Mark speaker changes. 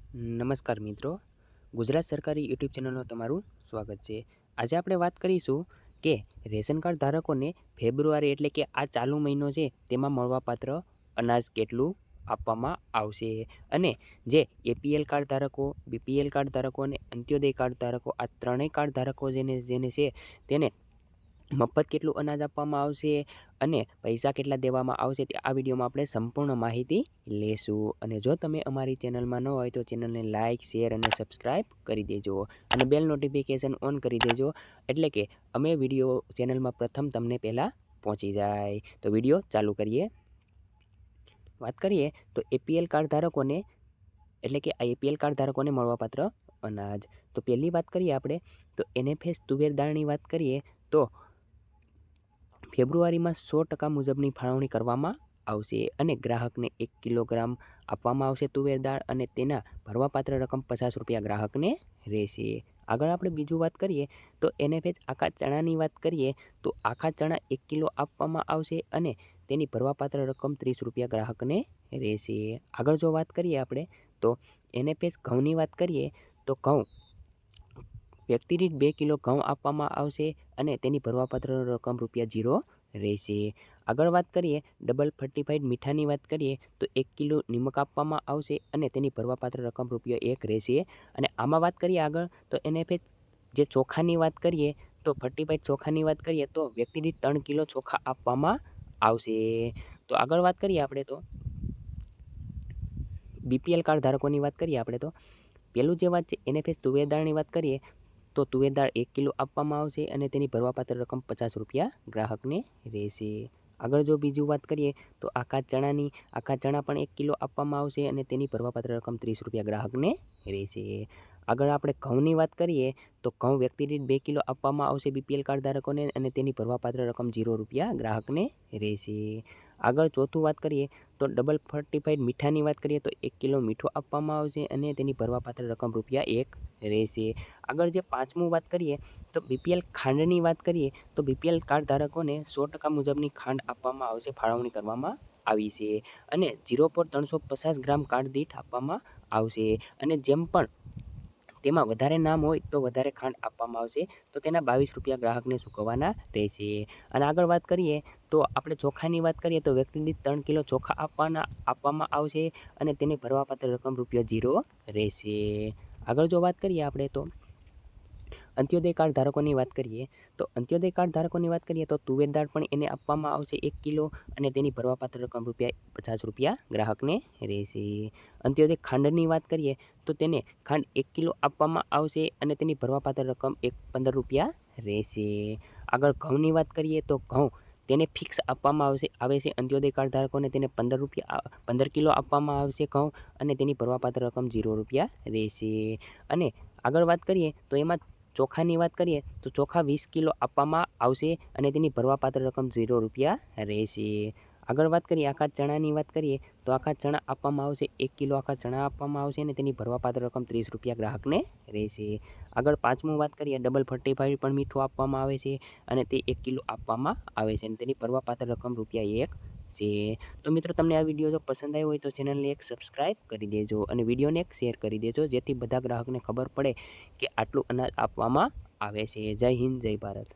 Speaker 1: નમસ્કાર મિત્રો, ગુજરાત સરકારી યુટ્યુબ ચેનલમાં તમારું સ્વાગત છે। આજે આપણે વાત કરીશું કે રેશન કાર્ડ ધારકોને ફેબ્રુઆરી એટલે કે આ ચાલુ મહિનો છે તેમાં મળવાપાત્ર અનાજ કેટલું આપવામાં આવશે અને જે એપીએલ કાર્ડ ધારકો, બીપીએલ કાર્ડ ધારકો અને અંત્યોદય કાર્ડ ધારકો આ ત્રણેય કાર્ડ ધારકો જેને છે તેને મફત કેટલું અનાજ આપવામાં આવશે અને પૈસા કેટલા દેવામાં આવશે તે આ વિડીયોમાં આપણે સંપૂર્ણ માહિતી લેશું। અને જો તમે અમારી ચેનલમાં ન હોય તો ચેનલને લાઇક, શેર અને સબસ્ક્રાઈબ કરી દેજો અને બેલ નોટિફિકેશન ઓન કરી દેજો, એટલે કે અમે વિડીયો ચેનલમાં પ્રથમ તમને પહેલાં પહોંચી જાય। તો વિડીયો ચાલુ કરીએ। વાત કરીએ તો એપીએલ કાર્ડ ધારકોને એટલે કે આ એપીએલ કાર્ડ ધારકોને મળવાપાત્ર અનાજ, તો પહેલી વાત કરીએ આપણે તો એનએફએસ તુવેર દાળની વાત કરીએ તો ફેબ્રુઆરીમાં 100% મુજબની ફાળવણી કરવામાં આવશે અને ગ્રાહકને 1 કિલોગ્રામ આપવામાં આવશે તુવેર દાળ અને તેના ભરવાપાત્ર રકમ ₹50 ગ્રાહકને રહેશે। આગળ આપણે બીજું વાત કરીએ તો એનએફએસ આખા ચણાની વાત કરીએ તો આખા ચણા 1 કિલો આપવામાં આવશે અને તેની ભરવાપાત્ર રકમ ₹30 ગ્રાહકને રહેશે। આગળ જો વાત કરીએ આપણે તો એનએફએસ ઘઉંની વાત કરીએ તો ઘઉં વ્યક્તિ દીઠ 2 કિલો ઘઉં આપવામાં આવશે અને તેની ભરવાપાત્ર રકમ ₹0 રહેશે। આગળ વાત કરીએ ડબલ ફર્ટિફાઈડ મીઠાની વાત કરીએ તો 1 કિલો નિમક આપવામાં આવશે અને તેની ભરવાપાત્ર રકમ ₹1 રહેશે। અને આમાં વાત કરીએ આગળ તો એનએફએસ જે ચોખાની વાત કરીએ તો ફર્ટિફાઈડ ચોખાની વાત કરીએ તો વ્યક્તિ દીઠ 3 કિલો ચોખા આપવામાં આવશે। તો આગળ વાત કરીએ આપણે તો બીપીએલ કાર્ડ ધારકોની વાત કરીએ આપણે તો પહેલું જે વાત છે એનએફએસ તુવેર દાળની વાત કરીએ તો તુવેર દાળ 1 કિલો આપવામાં આવશે અને તેની ભરવાપાત્ર રકમ ₹50 ગ્રાહકને રહેશે। આગળ જો બીજું વાત કરીએ તો આખા ચણા પણ 1 કિલો આપવામાં આવશે અને તેની ભરવાપાત્ર રકમ ₹30 ગ્રાહકને રહેશે। આગળ આપણે ઘઉંની વાત કરીએ તો ઘઉં વ્યક્તિ દીઠ 2 કિલો આપવામાં આવશે બીપીએલ કાર્ડ ધારકોને અને તેની ભરવાપાત્ર રકમ ₹0 ગ્રાહકને રહેશે। આગળ ચોથું વાત કરીએ તો ડબલ ફર્ટિફાઈડ મીઠાની વાત કરીએ તો 1 કિલો મીઠું આપવામાં આવશે અને તેની ભરવાપાત્ર રકમ ₹1 રહેશે। આગળ જે પાંચમું વાત કરીએ તો બીપીએલ ખાંડની વાત કરીએ તો બીપીએલ કાર્ડ ધારકોને 100% મુજબની ખાંડ આપવામાં આવશે, ફાળવણી કરવામાં આવી છે અને 0.350 ગ્રામ કાર્ડ દીઠ આપવામાં આવશે અને જેમ પણ તેમાં વધારે નામ હોય તો વધારે ખાંડ આપવામાં આવશે, તો તેના ₹22 ગ્રાહકને ચૂકવવાના રહેશે। અને આગળ વાત કરીએ તો આપણે ચોખાની વાત કરીએ તો વ્યક્તિ દીઠ 3 કિલો ચોખા આપવામાં આવશે અને તેની ભરવાપાત્ર રકમ ₹0 રહેશે। આગળ જો વાત કરીએ આપણે તો અંત્યોદય કાર્ડ ધારકોની વાત કરીએ તો અંત્યોદય કાર્ડ ધારકોની વાત કરીએ તો તુવેર દાળ પણ એને આપવામાં આવશે 1 કિલો અને તેની ભરવાપાત્ર રકમ ₹50 ગ્રાહકને રહેશે। અંત્યોદય ખાંડની વાત કરીએ તો તેને ખાંડ 1 કિલો આપવામાં આવશે અને તેની ભરવાપાત્ર રકમ ₹15 રહેશે। આગળ ઘઉંની વાત કરીએ તો ઘઉં તેને ફિક્સ આપવામાં આવે છે અંત્યોદય કાર્ડ ધારકોને તેને ₹15 કિલો આપવામાં આવશે ઘઉં અને તેની ભરવાપાત્ર રકમ ₹0 રહેશે। અને આગળ વાત કરીએ તો એમાં ચોખાની વાત કરીએ તો ચોખા 20 કિલો આપવામાં આવશે અને તેની ભરવાપાત્ર રકમ ₹0 રહેશે। આગળ વાત કરીએ આખા ચણાની વાત કરીએ તો આખા ચણા આપવામાં આવશે 1 કિલો આખા ચણા આપવામાં આવશે અને તેની ભરવાપાત્ર રકમ ₹30 ગ્રાહકને રહેશે। આગળ પાંચમું વાત કરીએ ડબલ ફર્ટિફાઈડ પણ મીઠું આપવામાં આવે છે અને તે 1 કિલો આપવામાં આવે છે અને તેની ભરવાપાત્ર રકમ ₹1 છે। તો મિત્રો તમને આ વિડીયો જો પસંદ આવ્યો હોય તો ચેનલને એક સબસ્ક્રાઈબ કરી દેજો અને વિડીયોને એક શેર કરી દેજો, જેથી બધા ગ્રાહકને ખબર પડે કે આટલું અનાજ આપવામાં આવે છે। જય હિન્દ, જય ભારત।